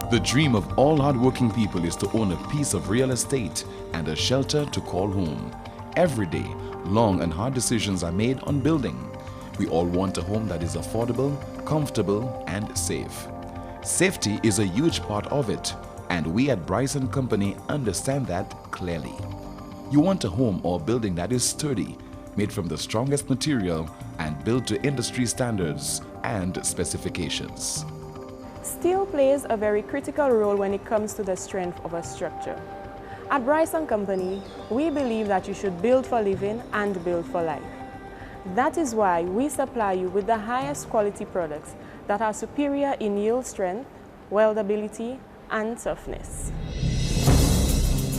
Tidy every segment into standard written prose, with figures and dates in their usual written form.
The dream of all hardworking people is to own a piece of real estate and a shelter to call home. Every day, long and hard decisions are made on building. We all want a home that is affordable, comfortable, and safe. Safety is a huge part of it, and we at Brice and Company understand that clearly. You want a home or building that is sturdy, made from the strongest material, and built to industry standards and specifications. Steel plays a very critical role when it comes to the strength of a structure. At Brice and Company, we believe that you should build for living and build for life. That is why we supply you with the highest quality products that are superior in yield strength, weldability, and toughness.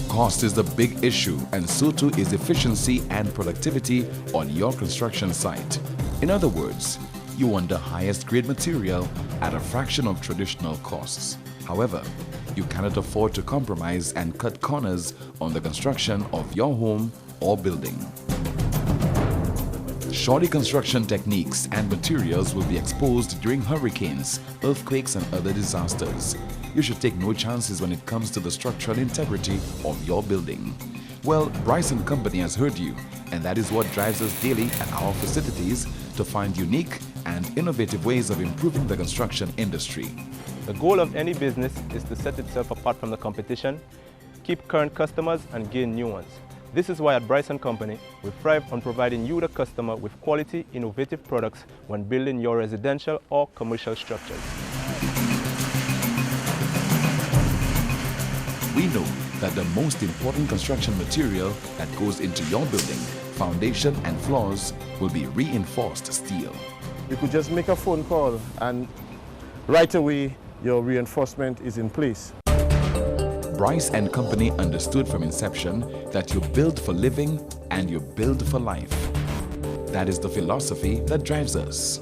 Cost is the big issue, and so too is efficiency and productivity on your construction site. In other words, you want the highest grade material at a fraction of traditional costs. However, you cannot afford to compromise and cut corners on the construction of your home or building. Shoddy construction techniques and materials will be exposed during hurricanes, earthquakes, and other disasters. You should take no chances when it comes to the structural integrity of your building. Well, Brice and Company has heard you, and that is what drives us daily at our facilities to find unique and innovative ways of improving the construction industry. The goal of any business is to set itself apart from the competition, keep current customers, and gain new ones. This is why at Brice and Company, we thrive on providing you, the customer, with quality, innovative products when building your residential or commercial structures. We know that the most important construction material that goes into your building, foundation and floors, will be reinforced steel. You could just make a phone call and right away your reinforcement is in place. Brice and Company understood from inception that you build for living and you build for life. That is the philosophy that drives us.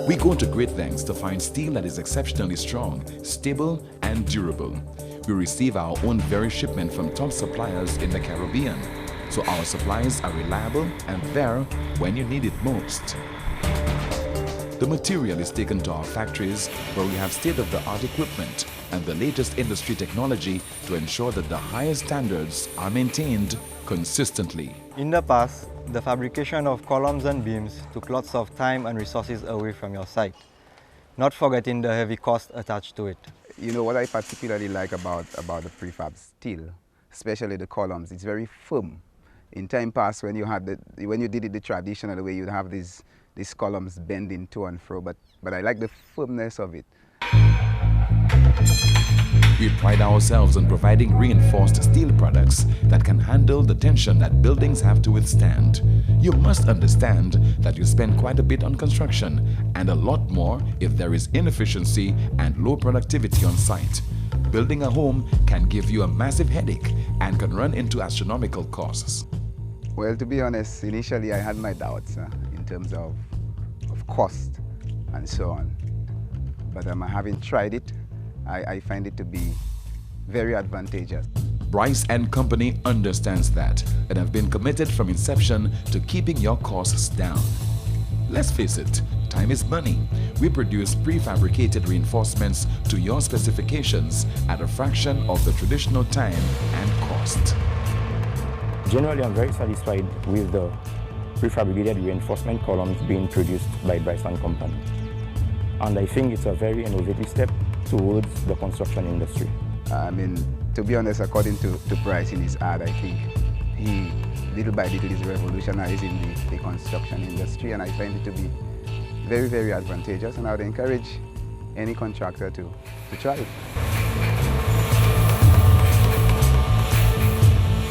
We go to great lengths to find steel that is exceptionally strong, stable, and durable. We receive our own very shipment from top suppliers in the Caribbean, so our supplies are reliable and there when you need it most. The material is taken to our factories where we have state-of-the-art equipment and the latest industry technology to ensure that the highest standards are maintained consistently. In the past, the fabrication of columns and beams took lots of time and resources away from your site, not forgetting the heavy cost attached to it. You know what I particularly like about the prefab steel, especially the columns, it's very firm. In time past, when you did it the traditional way, you'd have these columns bending to and fro, but I like the firmness of it. We pride ourselves on providing reinforced steel products that can handle the tension that buildings have to withstand. You must understand that you spend quite a bit on construction and a lot more if there is inefficiency and low productivity on site. Building a home can give you a massive headache and can run into astronomical costs. Well, to be honest, initially I had my doubts in terms of cost and so on. But having tried it, I find it to be very advantageous. Brice and Company understands that and have been committed from inception to keeping your costs down. Let's face it, time is money. We produce prefabricated reinforcements to your specifications at a fraction of the traditional time and cost. Generally, I'm very satisfied with the prefabricated reinforcement columns being produced by Brice and Company. And I think it's a very innovative step towards the construction industry. I mean, to be honest, according to Brice in his ad, I think he, little by little, is revolutionizing the construction industry, and I find it to be very, very advantageous, and I would encourage any contractor to try it.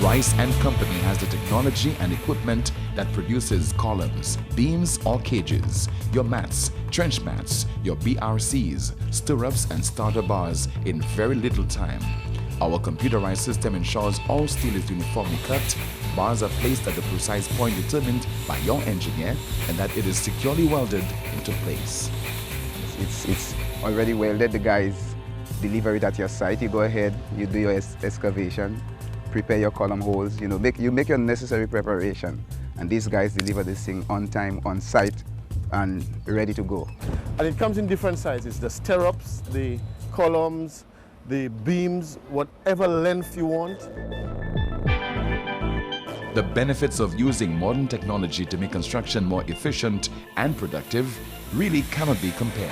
Brice and Company has the technology and equipment that produces columns, beams or cages, your mats, trench mats, your BRCs, stirrups and starter bars in very little time. Our computerized system ensures all steel is uniformly cut, bars are placed at the precise point determined by your engineer, and that it is securely welded into place. It's already welded. The guys deliver it at your site. You go ahead, you do your excavation, prepare your column holes, you make your necessary preparation, and these guys deliver this thing on time, on site, and ready to go. And it comes in different sizes, the stirrups, the columns, the beams, whatever length you want. The benefits of using modern technology to make construction more efficient and productive really cannot be compared.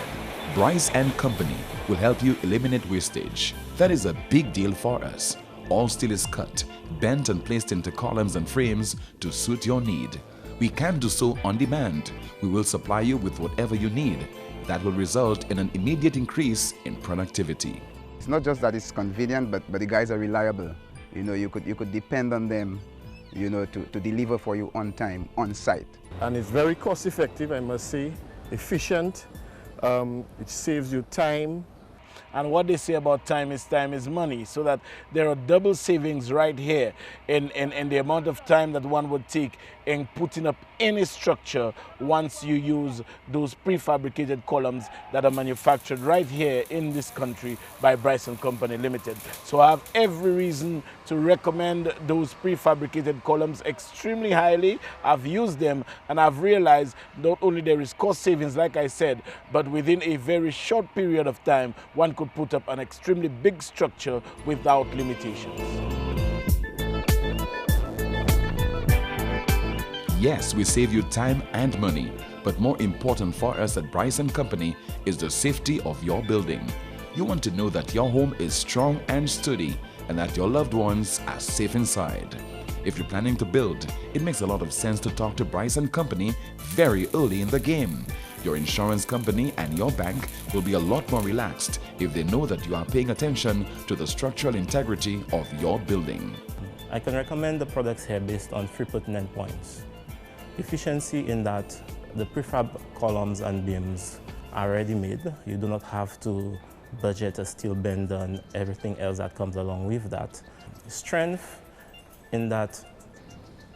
Brice and Company will help you eliminate wastage. That is a big deal for us. All steel is cut, bent and placed into columns and frames to suit your need. We can do so on demand. We will supply you with whatever you need. That will result in an immediate increase in productivity. It's not just that it's convenient, but the guys are reliable. You know, you could depend on them, you know, to deliver for you on time, on site. And it's very cost effective, I must say, efficient, it saves you time. And what they say about time is money, so that there are double savings right here in the amount of time that one would take in putting up any structure once you use those prefabricated columns that are manufactured right here in this country by Brice and Company Limited. So I have every reason to recommend those prefabricated columns extremely highly. I've used them and I've realized not only there is cost savings, like I said, but within a very short period of time, one could put up an extremely big structure without limitations. Yes, we save you time and money, but more important for us at Brice and Company is the safety of your building. You want to know that your home is strong and sturdy and that your loved ones are safe inside. If you're planning to build, it makes a lot of sense to talk to Brice and Company very early in the game. Your insurance company and your bank will be a lot more relaxed if they know that you are paying attention to the structural integrity of your building. I can recommend the products here based on 3 pertinent points. Efficiency in that the prefab columns and beams are already made. You do not have to budget a steel bender and everything else that comes along with that. Strength in that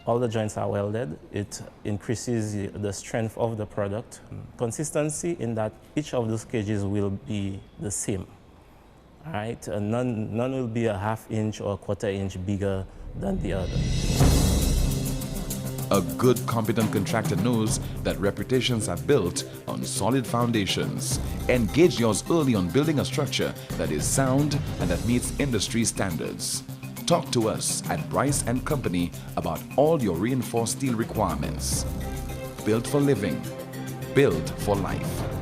all the joints are welded. It increases the strength of the product. Consistency in that each of those cages will be the same. All right? And none will be a 1/2 inch or a 1/4 inch bigger than the other. A good, competent contractor knows that reputations are built on solid foundations. Engage yours early on building a structure that is sound and that meets industry standards. Talk to us at Brice and Company about all your reinforced steel requirements. Built for living, built for life.